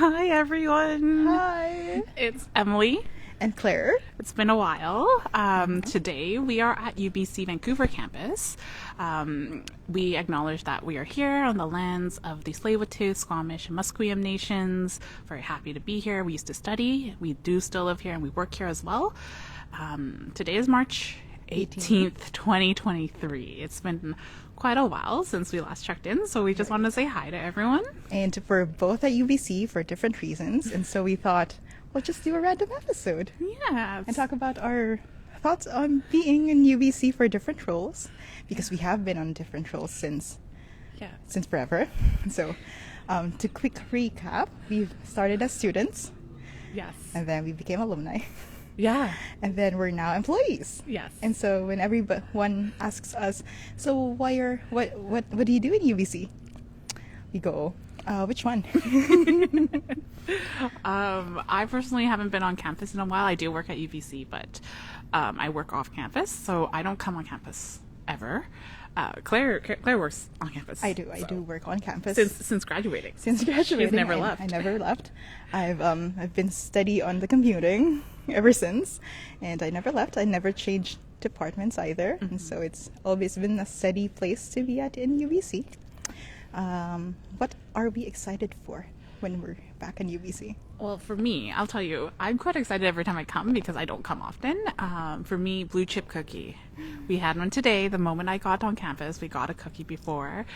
Hi, everyone. Hi. It's Emily. And Claire. It's been a while. Today we are at UBC Vancouver campus. We acknowledge that we are here on the lands of the Tsleil-Waututh, Squamish, and Musqueam nations. Very happy to be here. We used to study. We do still live here, and we work here as well. Today is March 18th, 2023. It's been quite a while since we last checked in, so we just wanted to say hi to everyone. And we're both at UBC for different reasons, and so we thought we'll just do a random episode. Yes. And talk about our thoughts on being in UBC for different roles, because we have been on different roles since forever. So to quick recap, we started as students. Yes. And then we became alumni. Yeah. And then we're now employees. Yes. And so when everyone asks us, so what do you do in UBC? We go, which one? I personally haven't been on campus in a while. I do work at UBC, but I work off campus, so I don't come on campus ever. Claire works on campus. I do work on campus since graduating. Since graduating, she's never left. I never left. I've been steady on the commuting ever since, and I never left. I never changed departments either, and so it's always been a steady place to be at in UBC. What are we excited for when we're back in UBC? Well, for me, I'll tell you, I'm quite excited every time I come because I don't come often. For me, blue chip cookie. We had one today. The moment I got on campus, we got a cookie before.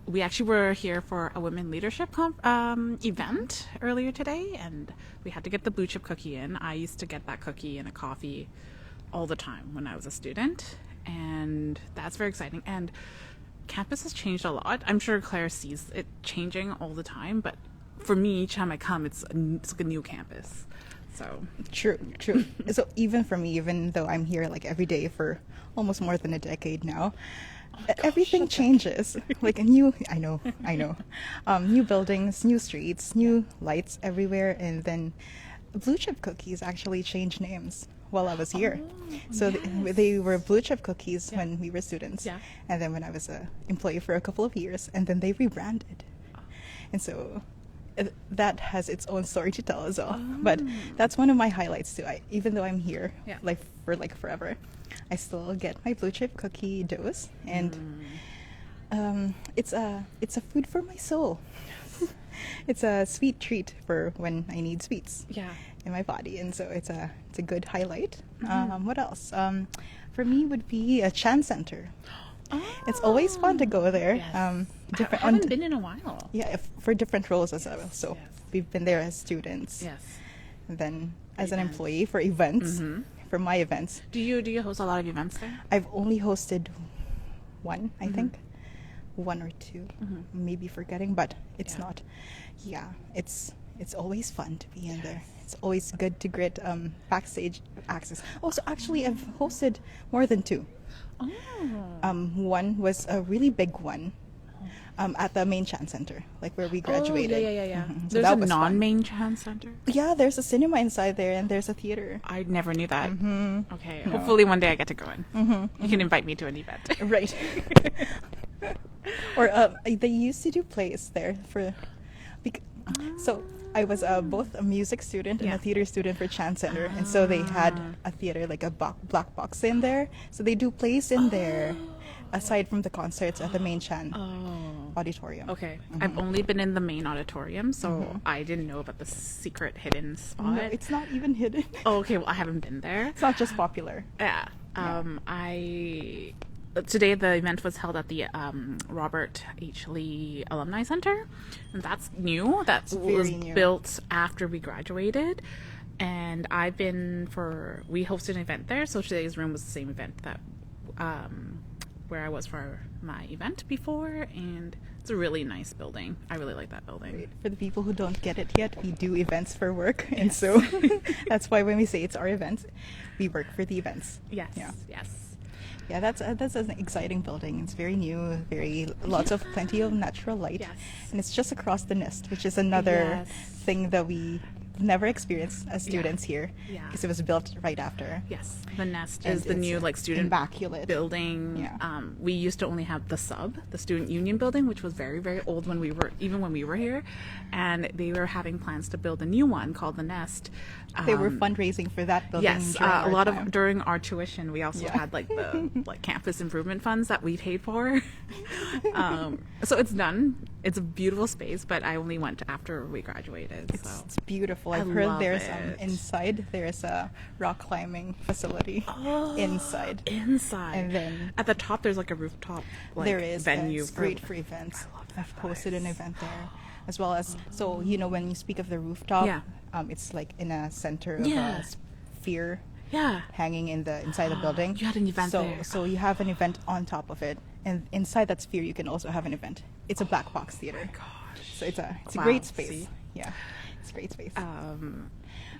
We actually were here for a women leadership event earlier today, and we had to get the blue chip cookie in. I used to get that cookie and a coffee all the time when I was a student, and that's very exciting. And campus has changed a lot. I'm sure Claire sees it changing all the time, but for me, each time I come, it's like a new campus. So True. So even for me, even though I'm here like every day for almost more than a decade now, everything changes. Like I know. New buildings, new streets, new lights everywhere, and then blue chip cookies actually changed names while I was here. So they were blue chip cookies when we were students, and then when I was an employee for a couple of years, and then they rebranded. And so that has its own story to tell as well. But that's one of my highlights too. Even though I'm here for forever, I still get my blue chip cookie dose, and it's a food for my soul. It's a sweet treat for when I need sweets in my body, and so it's a good highlight. What else? For me would be a Chan Center. It's always fun to go there. Yes. I haven't been in a while. Yeah, for different roles as well. So we've been there as students. Yes. And then as an employee for events, for my events. Do you host a lot of events there? I've only hosted one, I think. One or two, maybe forgetting, but it's not. Yeah, it's always fun to be in there. It's always good to get backstage access. Also, actually, I've hosted more than two. One was a really big one at the main Chan Center, like where we graduated. Yeah. So there's a non-main Chan Center? Yeah, there's a cinema inside there, and there's a theater. I never knew that. Okay, hopefully one day I get to go in. You can invite me to an event. Right. Or they used to do plays there so I was both a music student and a theater student for Chan Center, and so they had a theater, like a black box in there, so they do plays in there aside from the concerts at the main Chan auditorium. Okay. I've only been in the main auditorium, so I didn't know about the secret hidden spot. No, it's not even hidden. Oh, okay, well I haven't been there. It's not just popular. Yeah. Today the event was held at the Robert H. Lee Alumni Center, and that's new. That was built after we graduated, and we hosted an event there, so today's room was the same event that where I was for my event before, and it's a really nice building. I really like that building. Great. For the people who don't get it yet, we do events for work, and so that's why when we say it's our events, we work for the events. Yes. Yeah, that's an exciting building. It's very new, plenty of natural light, and it's just across the Nest, which is another thing that we never experienced as students here Yeah. because it was built right after. Yes, the Nest And is the it's, new like student immaculate building. Yeah. We used to only have the student union building, which was very, very old when we were here, and they were having plans to build a new one called the Nest. They were fundraising for that building. Yes, during a our lot time. of during our tuition, we also Yeah. had like the like campus improvement funds that we paid for. So it's done. It's a beautiful space, but I only went after we graduated. It's, So it's beautiful. I I've heard love there's it. inside there's a rock climbing facility inside. inside, And then at the top, there's like a rooftop like there is venue. It's great for events. I love that I've posted place. an event there, as well as so you know when you speak of the rooftop, Yeah. it's like in a center of Yeah. a sphere Yeah. hanging in the inside the building. You had an event so, there. So you have an event on top of it, and inside that sphere you can also have an event. It's a black box theater. Gosh. So it's a Wow, great space. see? Yeah, it's a great space. Um,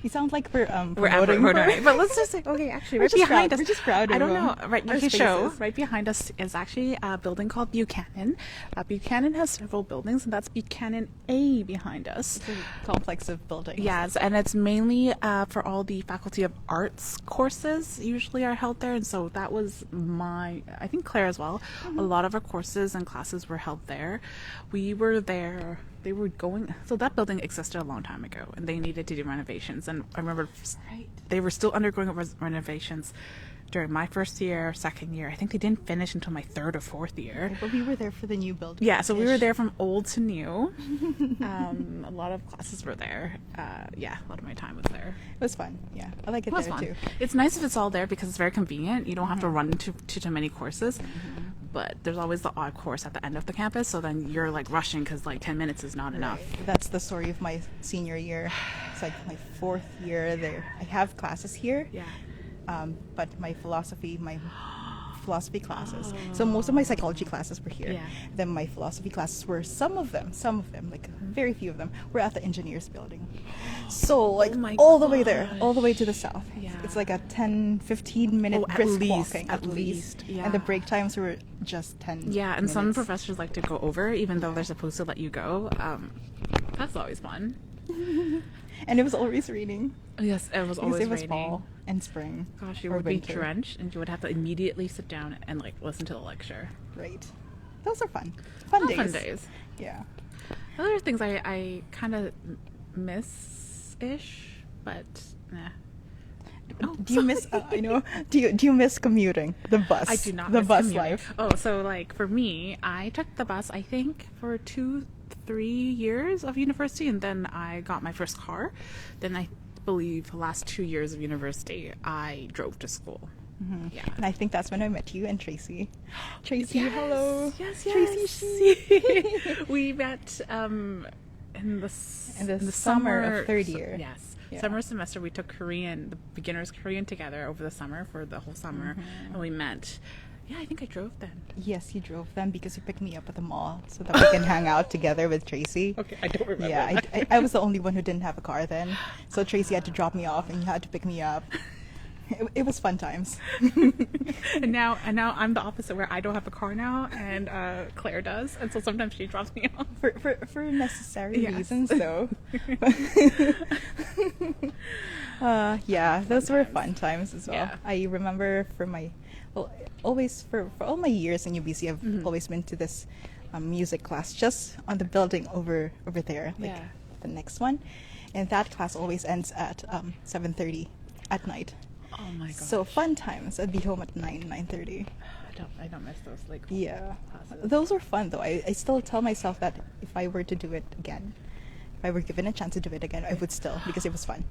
We sound like we're we're promoting, promoting, but let's just say, okay, actually, We're right just behind proud- us. we're just proud I of, don't know. Right, our you can show. spaces. Right behind us is actually a building called Buchanan. Buchanan has several buildings, and that's Buchanan A behind us. It's a complex of buildings. Yes, and it's mainly for all the Faculty of Arts courses usually are held there, and so that was I think Claire as well. A lot of our courses and classes were held there. We were there. They were going. So that building existed a long time ago, and they needed to do renovations. And I remember Right. they were still undergoing renovations during my first year, second year. I think they didn't finish until my third or fourth year. But we were there for the new building. Yeah, so we were there from old to new. A lot of classes were there. Yeah, a lot of my time was there. It was fun. Yeah, I like it It was there fun. too. It's nice if it's all there because it's very convenient. You don't have to run to too many courses. But there's always the odd course at the end of the campus, so then you're like rushing because like 10 minutes is not enough. Right. That's the story of my senior year. It's like my fourth year there. I have classes here, Yeah. but my philosophy classes. So most of my psychology classes were here. Yeah. Then my philosophy classes were some of them, like very few of them, were at the engineers building. So like my all the way there, all the way to the south. Yeah. It's like a 10-15 minute Oh, at brisk least, walking at least, And the yeah. break times were just 10 Yeah, and some minutes. professors like to go over, even though they're supposed to let you go. That's always fun. And it was always raining. Yes, it was Because always it was raining. fall and spring. Gosh, you or would winter. be drenched, and you would have to immediately sit down and like listen to the lecture. Right. Those are fun. Fun days. Fun days. Yeah. Other things I kind of miss-ish, but nah. Oh, Do you miss? I know. Do you miss commuting? The bus. I do not The miss bus commuting. life. Oh, so like for me, I took the bus I think for 2-3 years of university, and then I got my first car. Then I believe the last 2 years of university I drove to school. Yeah. And I think that's when I met you and Tracy. Tracy, Yes, hello. Yes, Tracy. we met in the summer of third year. Yes. Yeah. Summer semester we took Korean, the beginners Korean together over the summer for the whole summer, and we met. Yeah, I think I drove then. Yes, you drove them because you picked me up at the mall so that we can hang out together with Tracy. Okay, I don't remember. Yeah, I was the only one who didn't have a car then. So Tracy had to drop me off and you had to pick me up. It was fun times. and now I'm the opposite, where I don't have a car now, and Claire does, and so sometimes she drops me off. For necessary Yes. reasons, though. Yeah, those were fun times as well. Yeah. I remember for all my years in UBC, I've always been to this music class just on the building over there, like Yeah. the next one, and that class always ends at 7:30 at night. Oh my god. So fun times. I'd be home at 9:30. I don't miss those like Yeah, classes. those were fun though. I still tell myself that if I were to do it again, if I were given a chance to do it again, I would still, because it was fun.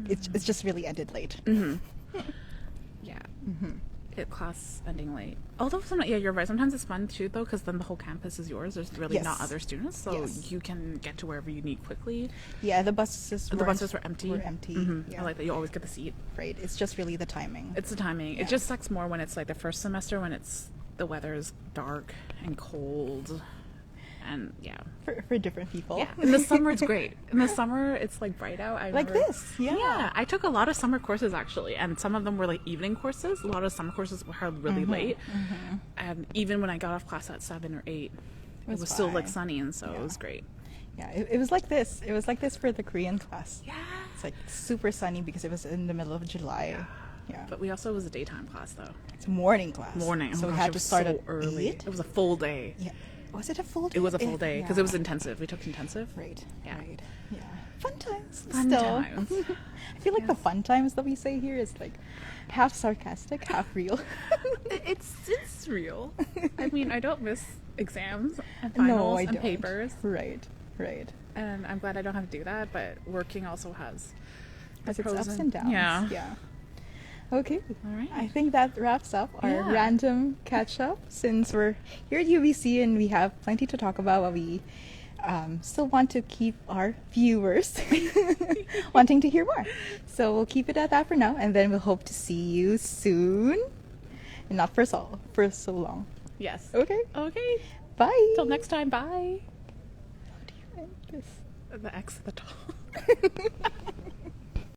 It's just really ended late. Yeah. Class ending late. Although you're right. Sometimes it's fun too, though, because then the whole campus is yours. There's really Yes. not other students, so Yes. you can get to wherever you need quickly. Yeah, the buses The buses were empty. Yeah. I like that you always get the seat. Right. It's just really the timing. It's the timing. Yeah. It just sucks more when it's like the first semester, when the weather is dark and cold, and yeah. for different people. Yeah. In the summer, it's great. In the summer, it's like bright out. I Like remember- this, yeah. Yeah. I took a lot of summer courses actually, and some of them were like evening courses. A lot of summer courses were held really late, and even when I got off class at 7 or 8, it was was still like fine. sunny, and so it Yeah. was great. Yeah, it was like this. It was like this for the Korean class. Yeah. It's like super sunny because it was in the middle of July. Yeah. But we also, it was a daytime class though. It's morning class. Morning. Oh So my we gosh, had it to was start so at early. 8? It was a full day. Yeah. Was it a full day? It was a full day because it was Yeah. intensive. We took intensive. Right. Yeah. Right. Yeah. Fun times. Fun Still. times. I feel like the fun times that we say here is like half sarcastic, half real. It's real. I mean, I don't miss exams and finals and papers. Right. Right. And I'm glad I don't have to do that, but working also has Has its pros ups and downs. Yeah. Yeah. Okay. All right. I think that wraps up our Yeah. random catch up since we're here at UBC and we have plenty to talk about, but we still want to keep our viewers wanting to hear more. So we'll keep it at that for now, and then we'll hope to see you soon. And not for so long. Yes. Okay. Okay. Bye. Till next time. Bye. How do you end this? The X at the top.